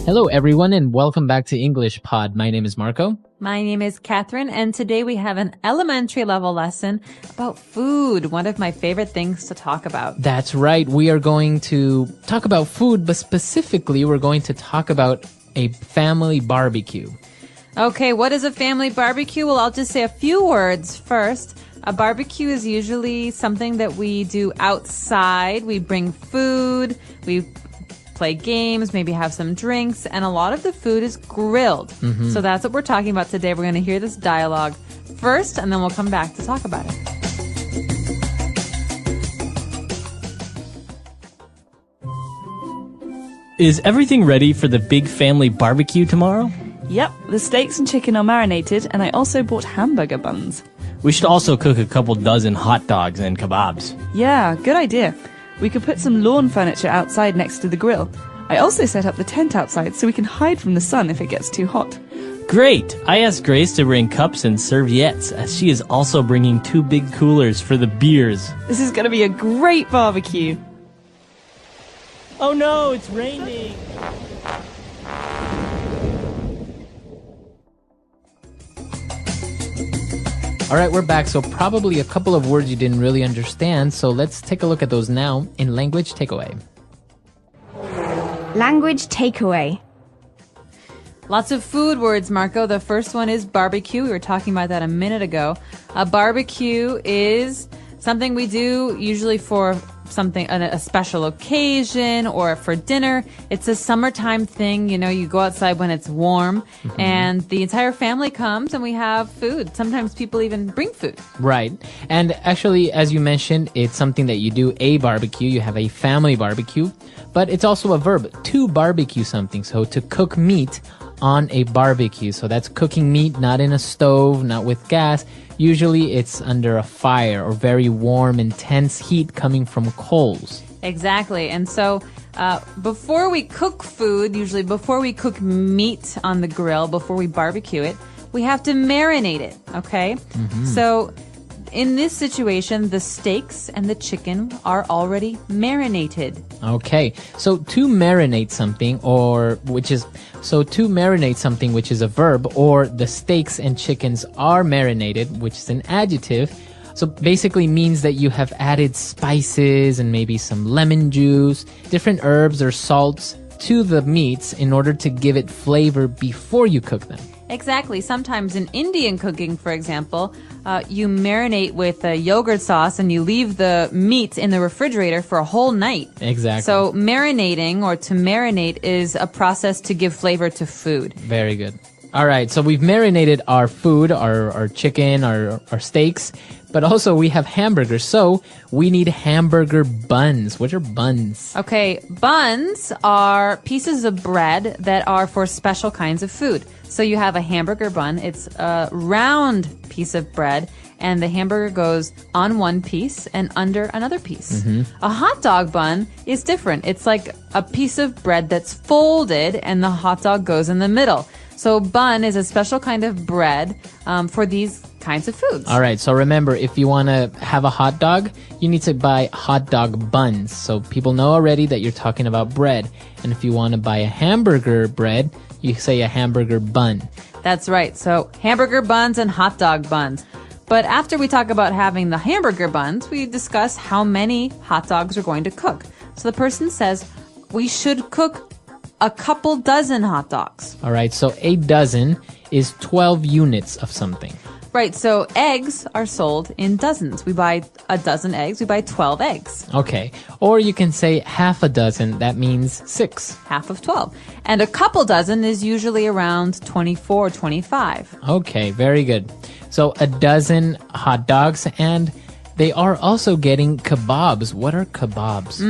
Hello, everyone, and welcome back to English Pod. My name is Marco. My name is Catherine, and today we have an elementary level lesson about food, one of my favorite things to talk about. That's right. We are going to talk about food, but specifically, we're going to talk about a family barbecue. Okay, what is a family barbecue? Well, I'll just say a few words first. A barbecue is usually something that we do outside. We bring food, we play games, maybe have some drinks, and a lot of the food is grilled. So that's what we're talking about today. We're going to hear this dialogue first, and then we'll come back to talk about it. Is everything ready for the big family barbecue tomorrow? Yep, the steaks and chicken are marinated, and I also bought hamburger buns. We should also cook a couple dozen hot dogs and kebabs. Yeah, good idea. We could put some lawn furniture outside next to the grill. I also set up the tent outside so we can hide from the sun if it gets too hot. Great! I asked Grace to bring cups and serviettes, as she is also bringing 2 big coolers for the beers. This is going to be a great barbecue. Oh no, it's raining! All right, we're back. So probably a couple of words you didn't really understand. So let's take a look at those now in language takeaway. Language takeaway. Lots of food words, Marco. The first one is barbecue. We were talking about that a minute ago. A barbecue is something we do usually for something, a special occasion or for dinner. It's a summertime thing. You know, you go outside when it's warm and the entire family comes and we have food. Sometimes people even bring food. Right. And actually, as you mentioned, it's something that you do a barbecue. You have a family barbecue, but it's also a verb to barbecue something. So to cook meat on a barbecue. So that's cooking meat, not in a stove, not with gas. Usually it's under a fire or very warm, intense heat coming from coals. Exactly. And so before we cook food, usually before we cook meat on the grill, before we barbecue it, we have to marinate it. Okay? So in this situation, the steaks and the chicken are already marinated. Okay. So to marinate something which is a verb, or the steaks and chickens are marinated, which is an adjective. So basically means that you have added spices and maybe some lemon juice, different herbs or salts to the meats in order to give it flavor before you cook them. Exactly. Sometimes in Indian cooking, for example, you marinate with a yogurt sauce and you leave the meat in the refrigerator for a whole night. Exactly. So marinating or to marinate is a process to give flavor to food. Very good. All right. So we've marinated our food, our chicken, our steaks, but also we have hamburgers. So we need hamburger buns. What are buns? Okay. Buns are pieces of bread that are for special kinds of food. So you have a hamburger bun. It's a round piece of bread, and the hamburger goes on one piece and under another piece. A hot dog bun is different. It's like a piece of bread that's folded, and the hot dog goes in the middle. So bun is a special kind of bread for these kinds of foods. All right. So remember, if you want to have a hot dog, you need to buy hot dog buns. So people know already that you're talking about bread. And if you want to buy a hamburger bread, you say a hamburger bun. That's right. So hamburger buns and hot dog buns. But after we talk about having the hamburger buns, we discuss how many hot dogs we're going to cook. So the person says we should cook a couple dozen hot dogs. All right. So a dozen is 12 units of something. Right, so eggs are sold in dozens. We buy a dozen eggs, we buy 12 eggs. Okay. Or you can say half a dozen. That means 6. Half of 12. And a couple dozen is usually around 24, 25. Okay, very good. So a dozen hot dogs, and they are also getting kebabs. What are kebabs?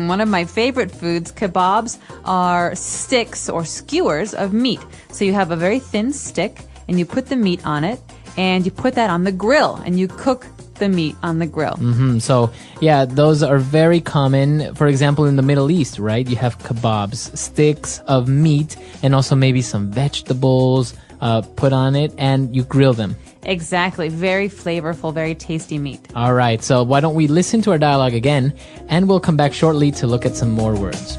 One of my favorite foods. Kebabs are sticks or skewers of meat. So you have a very thin stick, and you put the meat on it, and you put that on the grill, and you cook the meat on the grill. So, yeah, those are very common. For example, in the Middle East, right? You have kebabs, sticks of meat, and also maybe some vegetables put on it, and you grill them. Exactly. Very flavorful, very tasty meat. All right. So why don't we listen to our dialogue again, and we'll come back shortly to look at some more words.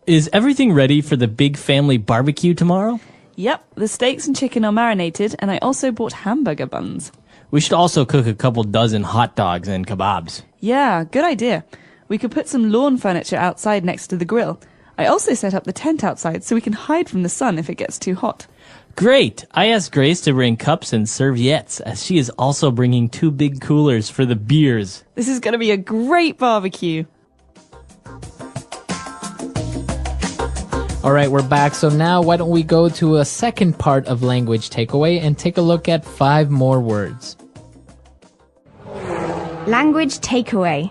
Is everything ready for the big family barbecue tomorrow? Yep, the steaks and chicken are marinated, and I also bought hamburger buns. We should also cook a couple dozen hot dogs and kebabs. Yeah, good idea. We could put some lawn furniture outside next to the grill. I also set up the tent outside so we can hide from the sun if it gets too hot. Great! I asked Grace to bring cups and serviettes, as she is also bringing 2 big coolers for the beers. This is going to be a great barbecue. All right, we're back. So now why don't we go to a second part of language takeaway and take a look at 5 more words. Language takeaway.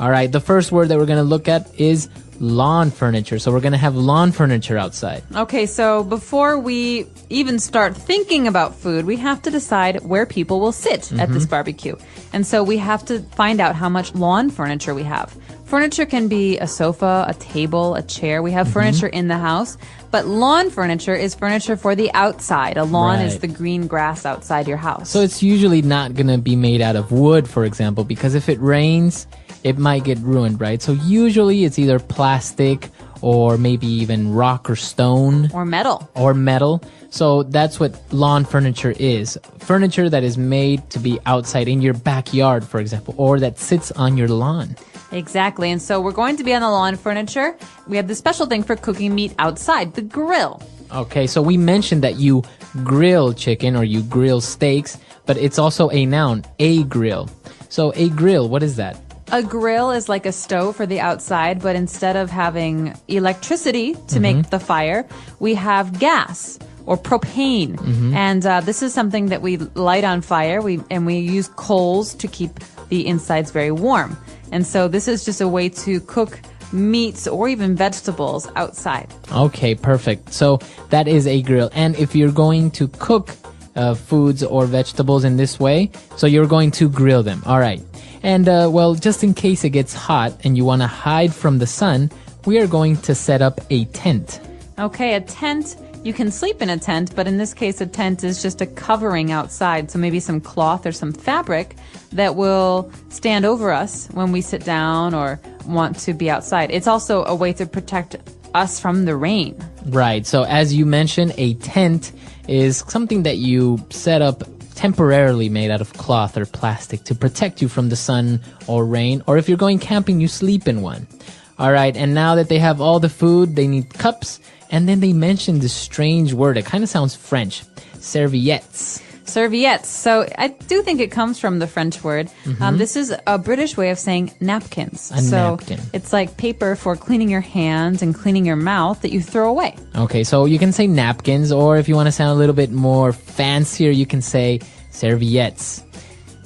All right, the first word that we're going to look at is lawn furniture. So we're going to have lawn furniture outside. Okay, so before we even start thinking about food, we have to decide where people will sit at this barbecue. And so we have to find out how much lawn furniture we have. Furniture can be a sofa, a table, a chair. We have furniture in the house, but lawn furniture is furniture for the outside. A lawn is Right. the green grass outside your house. So it's usually not going to be made out of wood, for example, because if it rains, it might get ruined, right? So usually it's either plastic or maybe even rock or stone. or metal. Or metal. So that's what lawn furniture is. Furniture that is made to be outside in your backyard, for example, or that sits on your lawn. Exactly. And so we're going to be on the lawn furniture. We have the special thing for cooking meat outside, the grill. Okay, so we mentioned that you grill chicken or you grill steaks, but it's also a noun, a grill. So a grill, what is that? A grill is like a stove for the outside, but instead of having electricity to make the fire, we have gas or propane. And this is something that we light on fire. We use coals to keep the insides very warm. And so this is just a way to cook meats or even vegetables outside. Okay, perfect. So that is a grill. And if you're going to cook foods or vegetables in this way, so you're going to grill them. All right. And well, just in case it gets hot and you want to hide from the sun, we are going to set up a tent. Okay, a tent. You can sleep in a tent, but in this case, a tent is just a covering outside. So maybe some cloth or some fabric that will stand over us when we sit down or want to be outside. It's also a way to protect us from the rain. Right. So as you mentioned, a tent is something that you set up temporarily made out of cloth or plastic to protect you from the sun or rain. Or if you're going camping, you sleep in one. All right. And now that they have all the food, they need cups. And then they mentioned this strange word. It kind of sounds French. Serviettes. Serviettes. So I do think it comes from the French word. This is a British way of saying napkins. A napkin. It's like paper for cleaning your hands and cleaning your mouth that you throw away. Okay, so you can say napkins, or if you want to sound a little bit more fancier, you can say serviettes.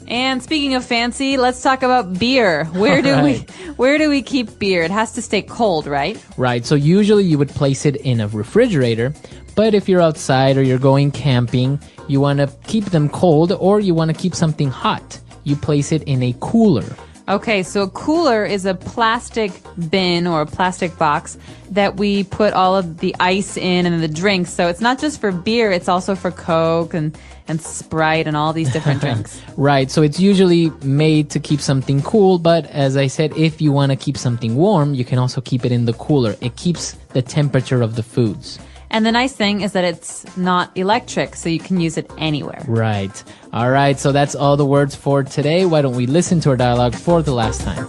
And speaking of fancy, let's talk about beer. Where do we keep beer? It has to stay cold, right? Right, so usually you would place it in a refrigerator, but if you're outside or you're going camping, you want to keep them cold or you want to keep something hot. You place it in a cooler. Okay, so a cooler is a plastic bin or a plastic box that we put all of the ice in and the drinks. So it's not just for beer, it's also for Coke and Sprite and all these different drinks. Right, so it's usually made to keep something cool, but as I said, if you want to keep something warm, you can also keep it in the cooler. It keeps the temperature of the foods. And the nice thing is that it's not electric, so you can use it anywhere. Right. All right, so that's all the words for today. Why don't we listen to our dialogue for the last time?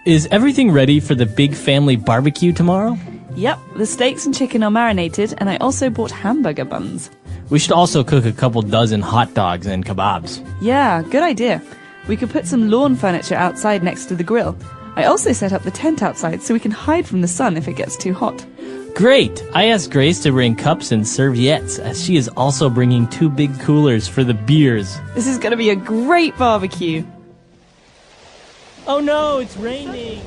Is everything ready for the big family barbecue tomorrow? Yep, the steaks and chicken are marinated, and I also bought hamburger buns. We should also cook a couple dozen hot dogs and kebabs. Yeah, good idea. We could put some lawn furniture outside next to the grill. I also set up the tent outside so we can hide from the sun if it gets too hot. Great! I asked Grace to bring cups and serviettes, as she is also bringing 2 big coolers for the beers. This is going to be a great barbecue. Oh no, it's raining!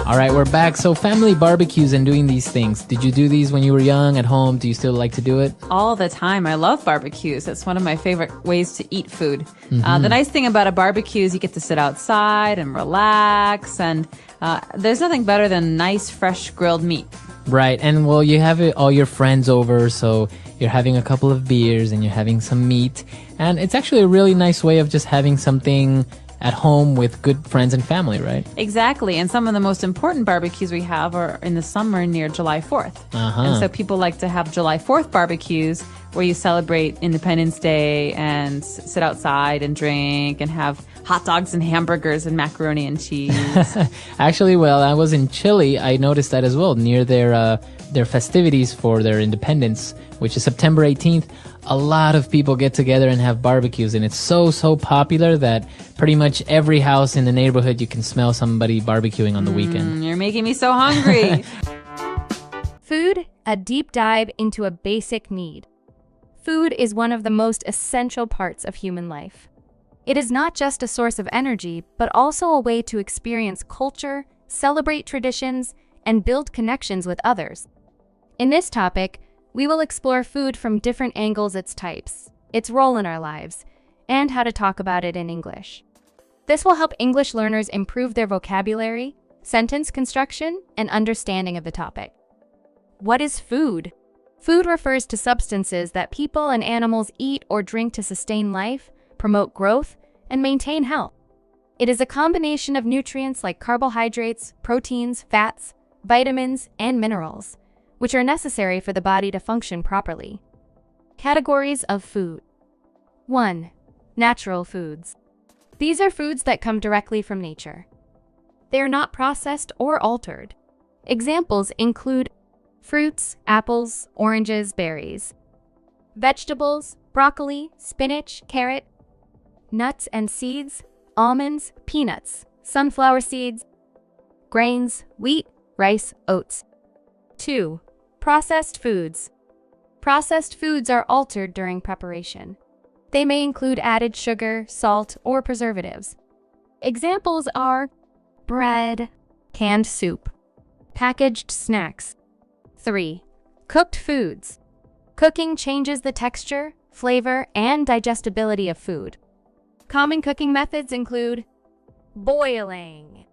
All right, we're back. So family barbecues and doing these things. Did you do these when you were young at home? Do you still like to do it? All the time. I love barbecues. It's one of my favorite ways to eat food. The nice thing about a barbecue is you get to sit outside and relax, and there's nothing better than nice, fresh grilled meat. Right, and well, you have all your friends over, so you're having a couple of beers and you're having some meat, and it's actually a really nice way of just having something at home with good friends and family, right? Exactly, and some of the most important barbecues we have are in the summer near July 4th. And so people like to have July 4th barbecues where you celebrate Independence Day and sit outside and drink and have hot dogs and hamburgers and macaroni and cheese. Actually, well, I was in Chile. I noticed that as well. Near their festivities for their independence, which is September 18th, a lot of people get together and have barbecues, and it's so popular that pretty much every house in the neighborhood you can smell somebody barbecuing on the weekend. You're making me so hungry. Food, a deep dive into a basic need. Food is one of the most essential parts of human life. It is not just a source of energy, but also a way to experience culture, celebrate traditions, and build connections with others. In this topic, we will explore food from different angles, its types, its role in our lives, and how to talk about it in English. This will help English learners improve their vocabulary, sentence construction, and understanding of the topic. What is food? Food refers to substances that people and animals eat or drink to sustain life, promote growth, and maintain health. It is a combination of nutrients like carbohydrates, proteins, fats, vitamins, and minerals, which are necessary for the body to function properly. Categories of food. 1. Natural foods. These are foods that come directly from nature. They are not processed or altered. Examples include fruits, apples, oranges, berries. Vegetables, broccoli, spinach, carrot. Nuts and seeds, almonds, peanuts, sunflower seeds. Grains, wheat, rice, oats. 2. Processed foods. Processed foods are altered during preparation. They may include added sugar, salt, or preservatives. Examples are bread, canned soup, packaged snacks. 3. Cooked foods. Cooking changes the texture, flavor, and digestibility of food. Common cooking methods include boiling,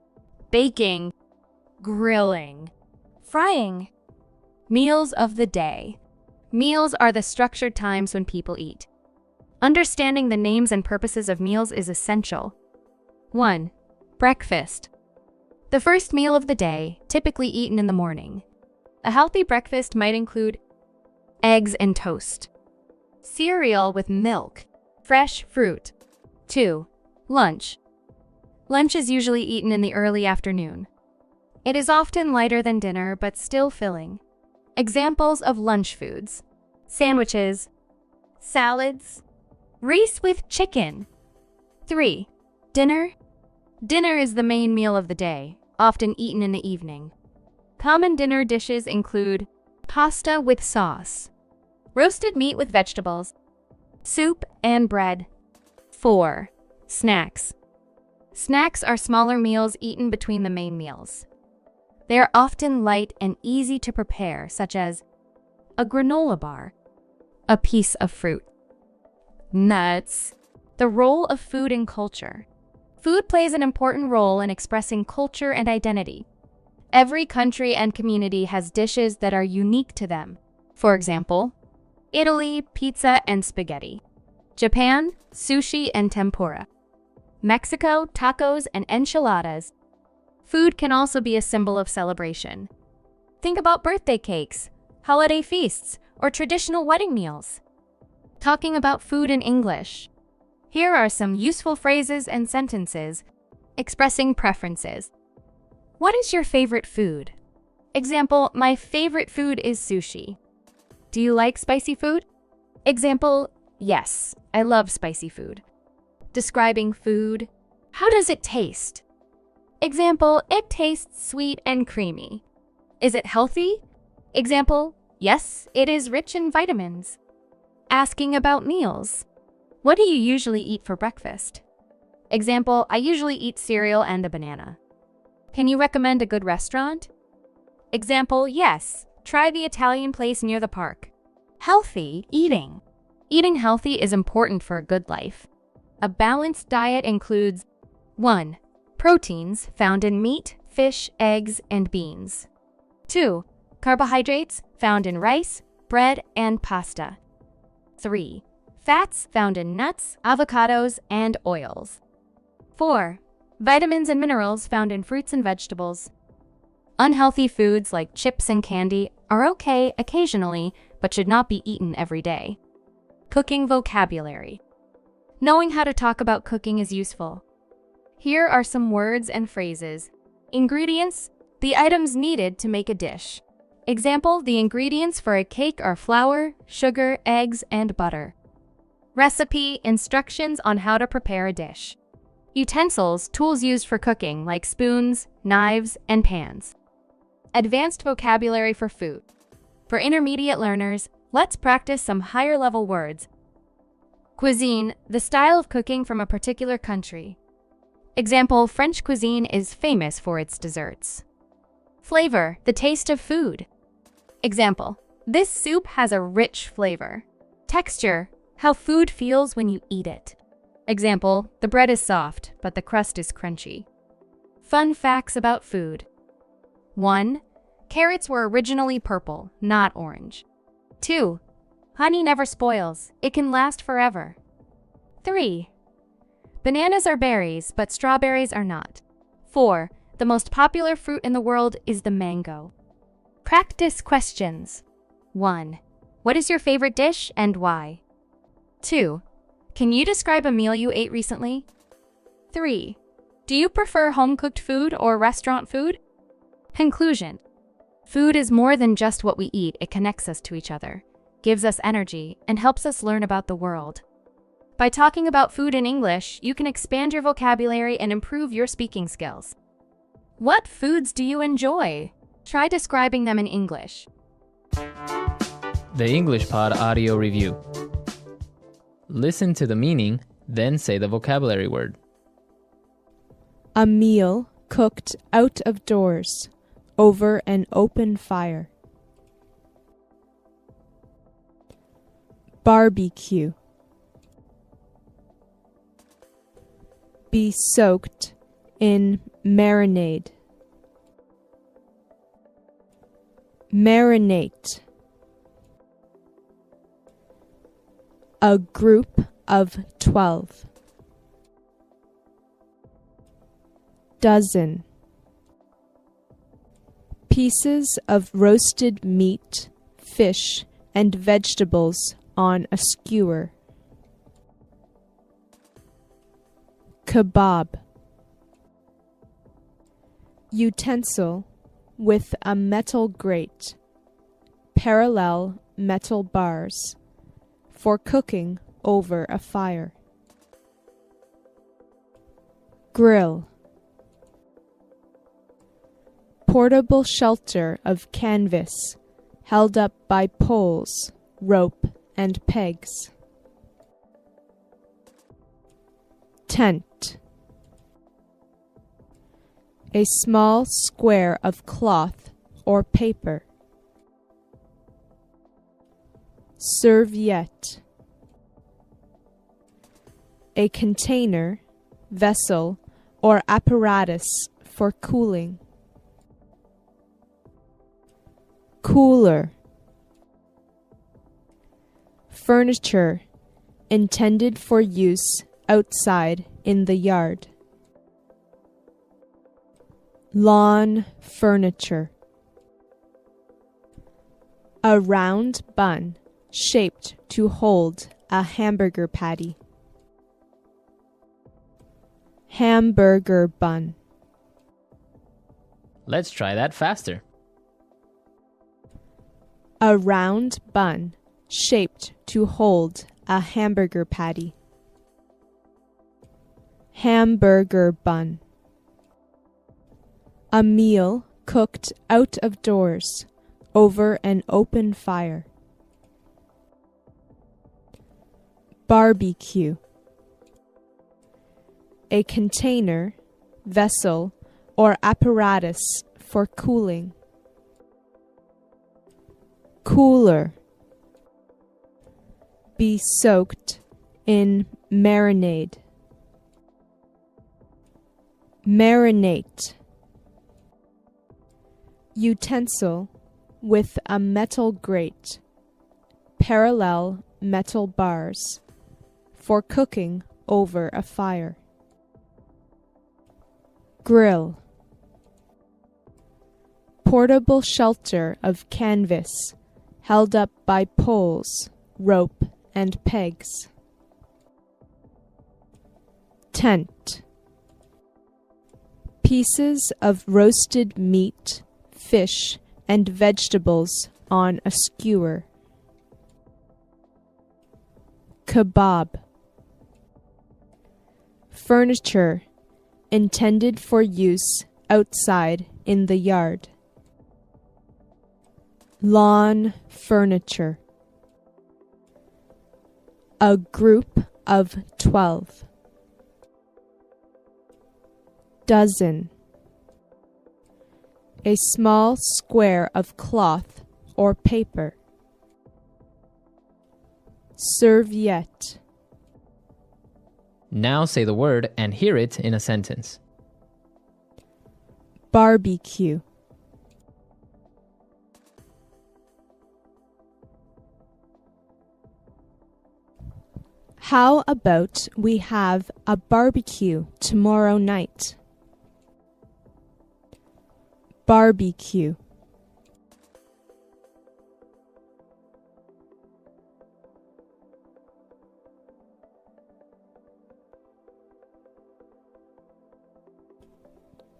baking, grilling, frying. Meals of the day. Meals are the structured times when people eat. Understanding the names and purposes of meals is essential. 1. Breakfast. The first meal of the day, typically eaten in the morning. A healthy breakfast might include eggs and toast, cereal with milk, fresh fruit. 2. Lunch. Lunch is usually eaten in the early afternoon. It is often lighter than dinner, but still filling. Examples of lunch foods: sandwiches, salads, rice with chicken. 3. Dinner. Dinner is the main meal of the day, often eaten in the evening. Common dinner dishes include pasta with sauce, roasted meat with vegetables, soup and bread. 4. Snacks. Snacks are smaller meals eaten between the main meals. They are often light and easy to prepare, such as a granola bar, a piece of fruit. Nuts. The role of food in culture. Food plays an important role in expressing culture and identity. Every country and community has dishes that are unique to them. For example, Italy, pizza and spaghetti. Japan, sushi and tempura. Mexico, tacos and enchiladas. Food can also be a symbol of celebration. Think about birthday cakes, holiday feasts, or traditional wedding meals. Talking about food in English. Here are some useful phrases and sentences expressing preferences. What is your favorite food? Example, my favorite food is sushi. Do you like spicy food? Example, yes, I love spicy food. Describing food. How does it taste? Example, it tastes sweet and creamy. Is it healthy? Example, yes, it is rich in vitamins. Asking about meals. What do you usually eat for breakfast? Example, I usually eat cereal and a banana. Can you recommend a good restaurant? Example, yes. Try the Italian place near the park. Healthy eating. Eating healthy is important for a good life. A balanced diet includes 1. Proteins found in meat, fish, eggs, and beans. 2. Carbohydrates found in rice, bread, and pasta. 3. Fats found in nuts, avocados, and oils. 4. Vitamins and minerals found in fruits and vegetables. Unhealthy foods like chips and candy are okay occasionally, but should not be eaten every day. Cooking vocabulary. Knowing how to talk about cooking is useful. Here are some words and phrases. Ingredients, the items needed to make a dish. Example, the ingredients for a cake are flour, sugar, eggs, and butter. Recipe, instructions on how to prepare a dish. Utensils, tools used for cooking like spoons, knives, and pans. Advanced vocabulary for food. For intermediate learners, let's practice some higher-level words. Cuisine, the style of cooking from a particular country. Example, French cuisine is famous for its desserts. Flavor, the taste of food. Example, this soup has a rich flavor. Texture, how food feels when you eat it. Example, the bread is soft, but the crust is crunchy. Fun facts about food. 1. Carrots were originally purple, not orange. 2. Honey never spoils. It can last forever. 3. Bananas are berries, but strawberries are not. 4. The most popular fruit in the world is the mango. Practice questions. 1. What is your favorite dish and why? 2. Can you describe a meal you ate recently? 3. Do you prefer home-cooked food or restaurant food? Conclusion. Food is more than just what we eat. It connects us to each other, gives us energy, and helps us learn about the world. By talking about food in English, you can expand your vocabulary and improve your speaking skills. What foods do you enjoy? Try describing them in English. The English Pod Audio Review. Listen to the meaning, then say the vocabulary word. A meal cooked out of doors, over an open fire. Barbecue. Be soaked in marinade. Marinate. A group of 12. Dozen. Pieces of roasted meat, fish, and vegetables on a skewer. Kebab. Utensil with a metal grate. Parallel metal bars for cooking over a fire. Grill. Portable shelter of canvas held up by poles, rope, and pegs. Tent. A small square of cloth or paper. Serviette. A container, vessel, or apparatus for cooling. Cooler. Furniture intended for use outside in the yard. Lawn furniture. A round bun shaped to hold a hamburger patty. Hamburger bun. Let's try that faster. A round bun shaped to hold a hamburger patty. Hamburger bun. A meal cooked out of doors over an open fire. Barbecue. A container, vessel, or apparatus for cooling. Cooler. Be soaked in marinade. Marinate. Utensil with a metal grate. Parallel metal bars for cooking over a fire. Grill. Portable shelter of canvas held up by poles, rope, and pegs. Tent. Pieces of roasted meat, fish, and vegetables on a skewer. Kebab. Furniture intended for use outside in the yard. Lawn furniture. A group of 12. Dozen. A small square of cloth or paper. Serviette. Now say the word and hear it in a sentence. Barbecue. How about we have a barbecue tomorrow night? Barbecue.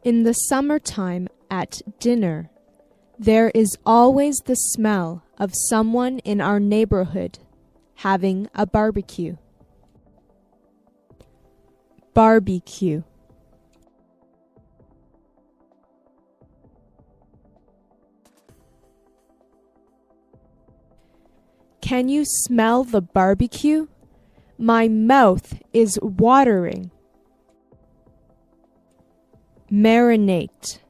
In the summertime at dinner, there is always the smell of someone in our neighborhood having a barbecue. Barbecue. Can you smell the barbecue? My mouth is watering. Marinate.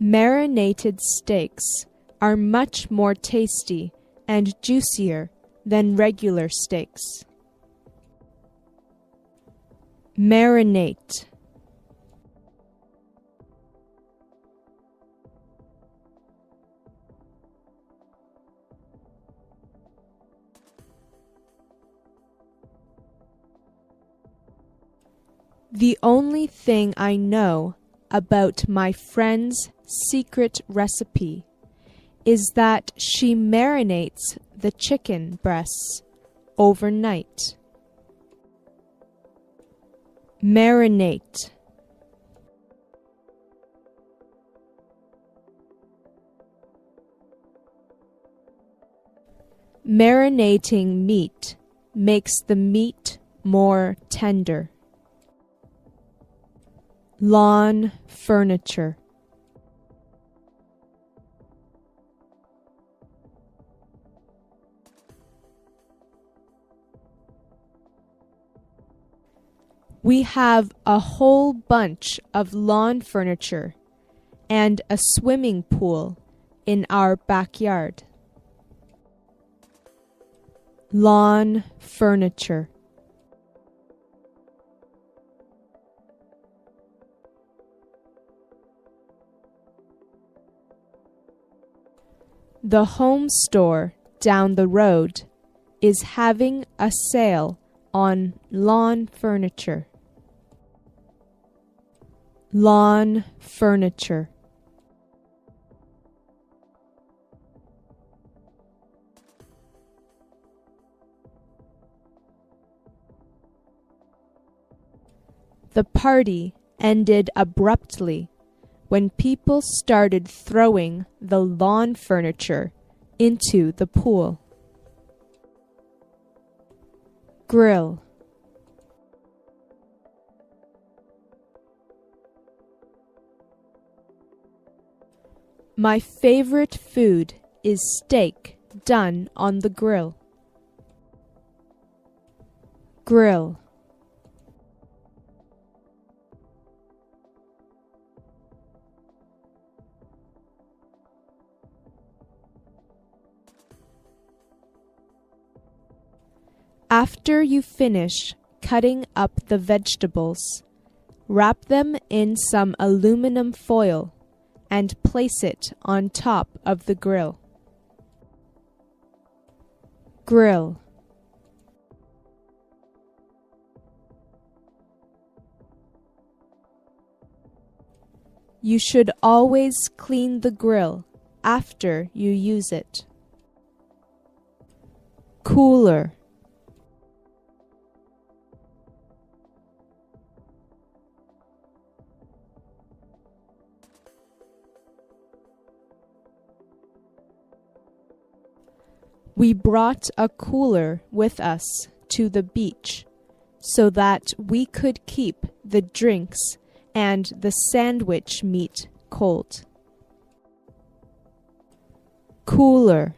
Marinated steaks are much more tasty and juicier than regular steaks. Marinate. The only thing I know about my friend's secret recipe is that she marinates the chicken breasts overnight. Marinate. Marinating meat makes the meat more tender. Lawn furniture. We have a whole bunch of lawn furniture and a swimming pool in our backyard. Lawn furniture. The home store down the road is having a sale on lawn furniture. Lawn furniture. The party ended abruptly when people started throwing the lawn furniture into the pool. Grill. My favorite food is steak done on the grill? Grill. After you finish cutting up the vegetables, wrap them in some aluminum foil and place it on top of the grill. Grill. You should always clean the grill after you use it. Cooler. We brought a cooler with us to the beach so that we could keep the drinks and the sandwich meat cold. Cooler.